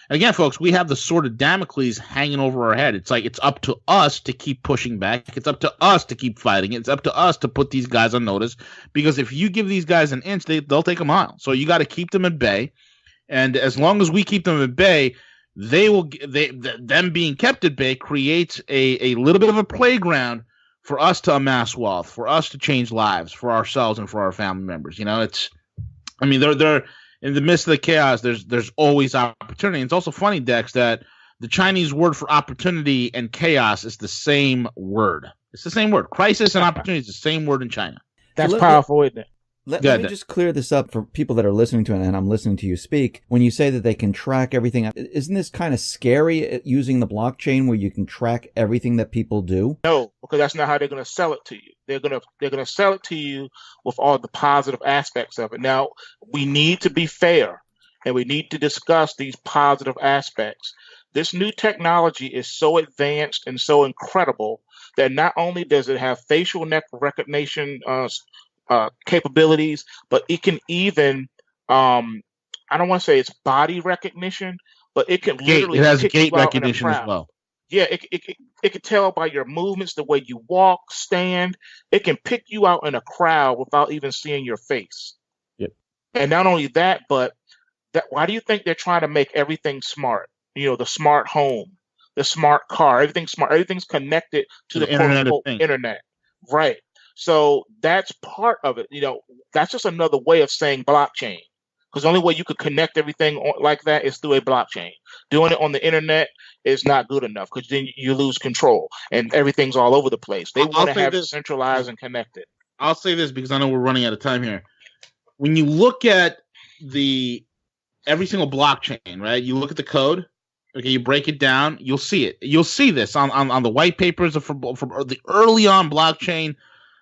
And again, folks, we have the sword of Damocles hanging over our head. It's like it's up to us to keep pushing back. It's up to us to keep fighting. It's up to us to put these guys on notice, because if you give these guys an inch, they'll take a mile. So you got to keep them at bay. And as long as we keep them at bay, them being kept at bay creates a little bit of a playground for us to amass wealth, for us to change lives for ourselves and for our family members. You know, they're in the midst of the chaos. There's always opportunity. And it's also funny, Dex, that the Chinese word for opportunity and chaos is the same word. It's the same word. Crisis and opportunity is the same word in China. That's powerful, isn't it? Let me just clear this up for people that are listening to it, and I'm listening to you speak. When you say that they can track everything, isn't this kind of scary, using the blockchain where you can track everything that people do? No, because that's not how they're going to sell it to you. They're going to sell it to you with all the positive aspects of it. Now, we need to be fair, and we need to discuss these positive aspects. This new technology is so advanced and so incredible that not only does it have facial recognition capabilities, but it can even I don't want to say it's body recognition, but it can literally it has pick gait you out recognition in a as crowd. well. Yeah, it can tell by your movements, the way you walk, stand. It can pick you out in a crowd without even seeing your face. Yep. And not only that, but why do you think they're trying to make everything smart? You know, the smart home, the smart car, everything's smart, everything's connected to the internet. Right. So that's part of it. You know, that's just another way of saying blockchain, because the only way you could connect everything like that is through a blockchain. Doing it on the internet is not good enough, because then you lose control and everything's all over the place. They want to have it centralized and connected. I'll say this because I know we're running out of time here. When you look at every single blockchain, right? You look at the code. Okay, you break it down. You'll see it. You'll see this on the white papers from the early on blockchain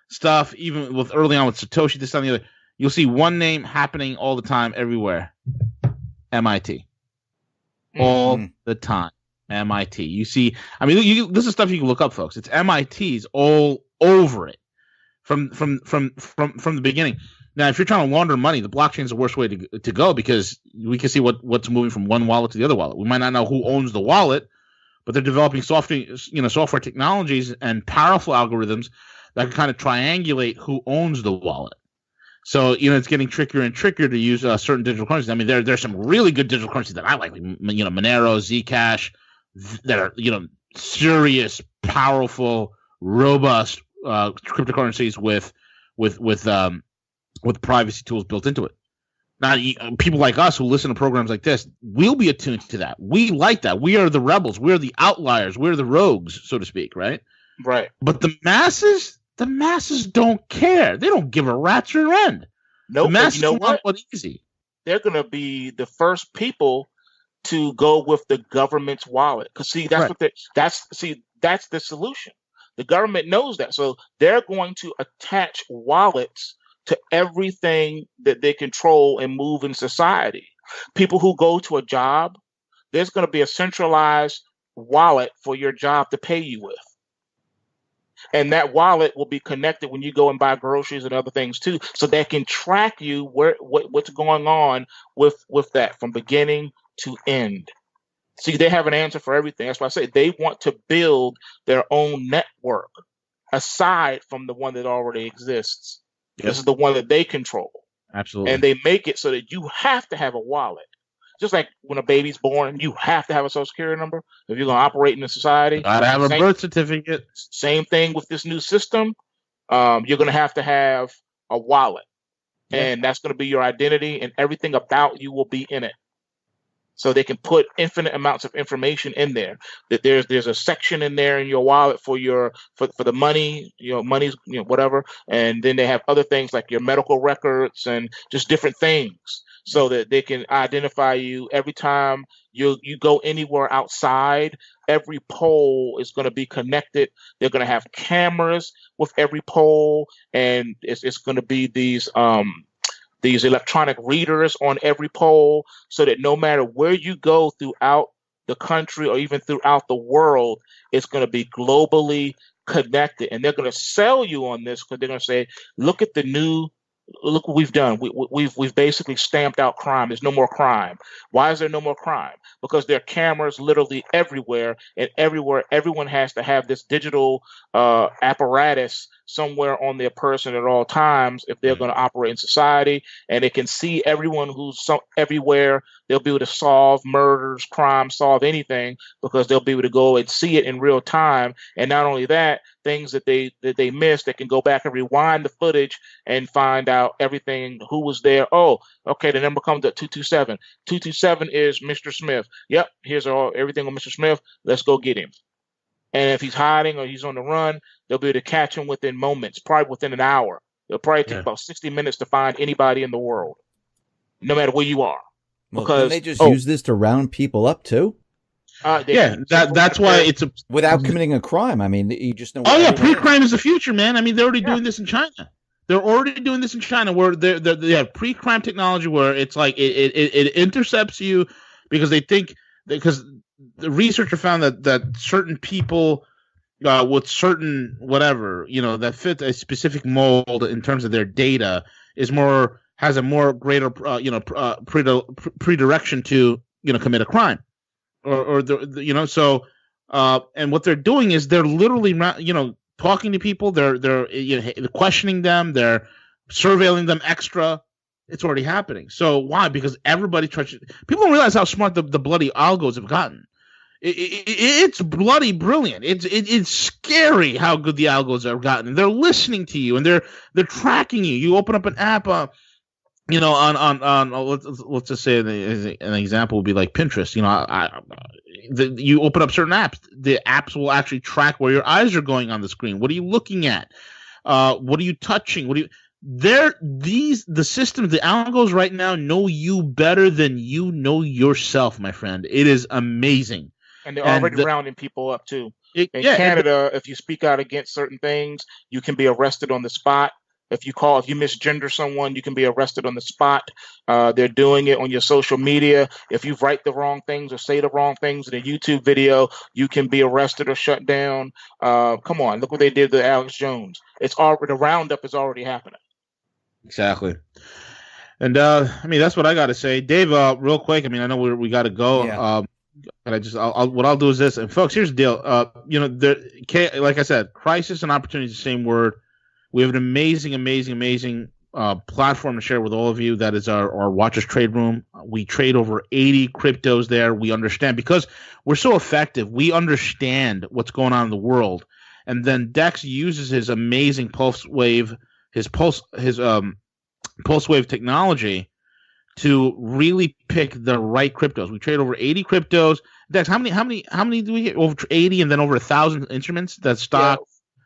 stuff, even with early on with Satoshi, this and the other. You'll see one name happening all the time, everywhere. MIT. All the time. MIT. You see, I mean, this is stuff you can look up, folks. It's MIT's all over it from the beginning. Now, if you're trying to launder money, the blockchain is the worst way to go, because we can see what's moving from one wallet to the other wallet. We might not know who owns the wallet, but they're developing software technologies and powerful algorithms that can kind of triangulate who owns the wallet. So, it's getting trickier and trickier to use certain digital currencies. I mean, there's some really good digital currencies that I like Monero, Zcash, that are, serious, powerful, robust cryptocurrencies with privacy tools built into it. Now, people like us who listen to programs like this, we'll be attuned to that. We like that. We are the rebels. We're the outliers. We're the rogues, so to speak, right? Right. But the masses don't care. They don't give a rat's rear end. Nope. The masses You know want what? what's easy. They're going to be the first people to go with the government's wallet. Because see, that's Right. that's the solution. The government knows that. So they're going to attach wallets to everything that they control and move in society. People who go to a job, there's going to be a centralized wallet for your job to pay you with. And that wallet will be connected when you go and buy groceries and other things too, so they can track you what's going on with that from beginning to end. See, they have an answer for everything. That's why I say they want to build their own network aside from the one that already exists. Yep. This is the one that they control. Absolutely. And they make it so that you have to have a wallet. Just like when a baby's born, you have to have a social security number if you're going to operate in a society. Gotta have a birth certificate. Same thing with this new system. You're going to have a wallet. Yeah. And that's going to be your identity, and everything about you will be in it. So they can put infinite amounts of information in there. That there's a section in there in your wallet for the money, money's, whatever. And then they have other things like your medical records and just different things, so that they can identify you every time you go anywhere outside. Every pole is going to be connected. They're going to have cameras with every pole, and it's going to be these electronic readers on every pole, so that no matter where you go throughout the country or even throughout the world, it's going to be globally connected. And they're going to sell you on this because they're going to say, look what we've done. We've basically stamped out crime. There's no more crime. Why is there no more crime? Because there are cameras literally everywhere, and everywhere everyone has to have this digital apparatus somewhere on their person at all times if they're going to operate in society. And they can see everyone who's everywhere. They'll be able to solve murders, crimes, solve anything, because they'll be able to go and see it in real time. And not only that, things that they missed, they can go back and rewind the footage and find out everything, who was there. Oh, okay, the number comes at 227. 227 is Mr. Smith. Yep, here's everything on Mr. Smith. Let's go get him. And if he's hiding or he's on the run, they'll be able to catch him within moments, probably within an hour. It'll probably take about 60 minutes to find anybody in the world, no matter where you are. Because can they just use this to round people up too? That's why it's without committing a crime. I mean, you just know. Oh yeah, pre-crime is the future, man. I mean, they're already doing this in China. They're already doing this in China, where they have pre-crime technology where it's like it intercepts you because they think, because the researcher found that certain people with certain whatever, that fit a specific mold in terms of their data has a more greater predilection to commit a crime, or so and what they're doing is they're literally talking to people, they're questioning them, they're surveilling them extra. It's already happening. So why? Because everybody people don't realize how smart the bloody algos have gotten. It's bloody brilliant. It's scary how good the algos have gotten. They're listening to you and they're tracking you. You open up an app, on let's just say an example would be like Pinterest. You open up certain apps, the apps will actually track where your eyes are going on the screen. What are you looking at? What are you touching? The systems, the algos right now know you better than you know yourself, my friend. It is amazing. And they're already rounding people up too. In Canada, if you speak out against certain things, you can be arrested on the spot. If you misgender someone, you can be arrested on the spot. They're doing it on your social media. If you write the wrong things or say the wrong things in a YouTube video, you can be arrested or shut down. Come on, look what they did to Alex Jones. The roundup is already happening. Exactly. And that's what I got to say, Dave. Real quick. I know we got to go. Yeah. What I'll do is this. And folks, here's the deal. Like I said, crisis and opportunity is the same word. We have an amazing platform to share with all of you. That is our Watchers Trade Room. We trade over 80 cryptos there. We understand, because we're so effective. We understand what's going on in the world. And then Dex uses his amazing pulse wave technology to really pick the right cryptos. We trade over 80 cryptos, Dex, how many do we get? Over 80 and then over 1,000 instruments that stock.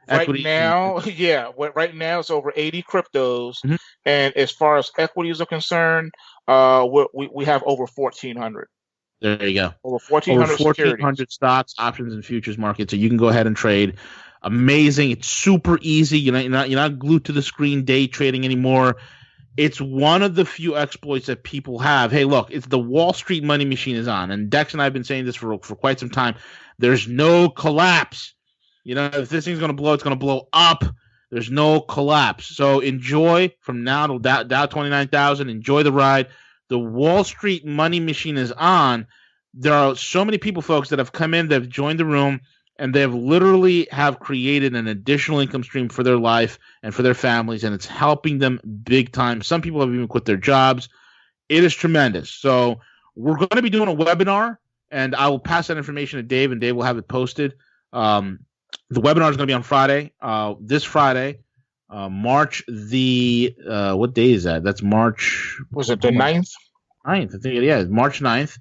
Yeah, equity. Right now it's over 80 cryptos, Mhm. and as far as equities are concerned, we have over 1,400. There you go. Over 1,400 1,400 stocks, options, and futures market. So you can go ahead and trade. Amazing. It's super easy. You're not glued to the screen day trading anymore. It's one of the few exploits that people have. Hey, look, it's the Wall Street money machine is on. And Dex and I have been saying this for quite some time. There's no collapse. If this thing's going to blow, it's going to blow up. There's no collapse. So enjoy from now to Dow 29,000. Enjoy the ride. The Wall Street money machine is on. There are so many people, folks, that have come in, that have joined the room, and they have literally have created an additional income stream for their life and for their families, and it's helping them big time. Some people have even quit their jobs. It is tremendous. So we're going to be doing a webinar, and I will pass that information to Dave, and Dave will have it posted. The webinar is going to be on Friday, this Friday, March the what day is that? That's March. Was it the 9th? 9th, I think. Yeah, March 9th.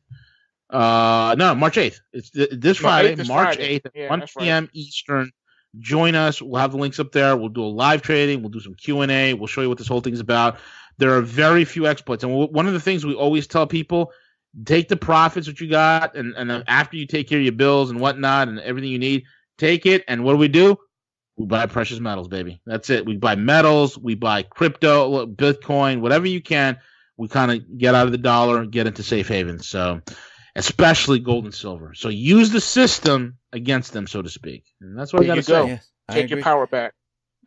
No, March 8th. It's this Friday, March 8th at 1 p.m. Right. Eastern. Join us. We'll have the links up there. We'll do a live trading. We'll do some Q&A. We'll show you what this whole thing is about. There are very few exploits. And one of the things we always tell people, take the profits that you got, and after you take care of your bills and whatnot and everything you need, take it. And what do? We buy precious metals, baby. That's it. We buy metals. We buy crypto, Bitcoin, whatever you can. We kind of get out of the dollar and get into safe havens. So, especially gold and silver. So use the system against them, so to speak. And that's what I got to say. Yes, take your power back.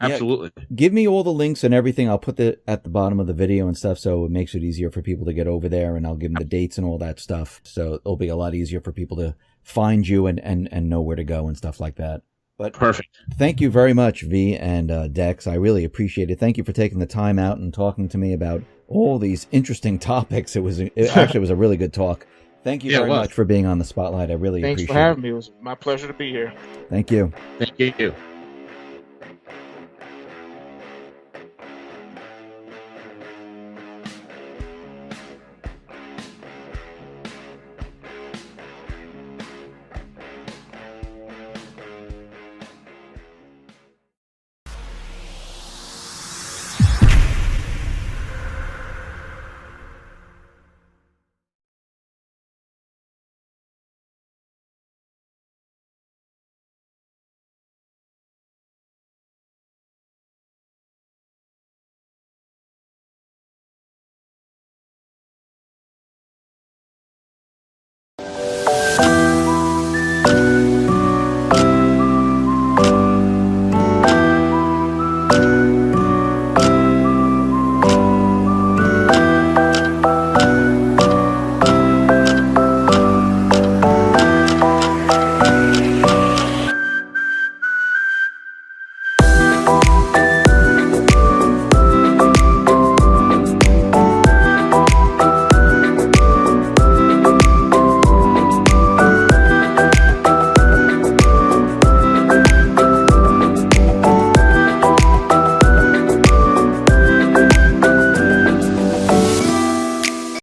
Absolutely. Yeah, give me all the links and everything. I'll put it at the bottom of the video and stuff, so it makes it easier for people to get over there, and I'll give them the dates and all that stuff. So it'll be a lot easier for people to find you and know where to go and stuff like that. But perfect. Thank you very much, V and Dex. I really appreciate it. Thank you for taking the time out and talking to me about all these interesting topics. It actually was a really good talk. Thank you very much for being on the spotlight. I really appreciate it. Thanks for having me. It was my pleasure to be here. Thank you. Thank you.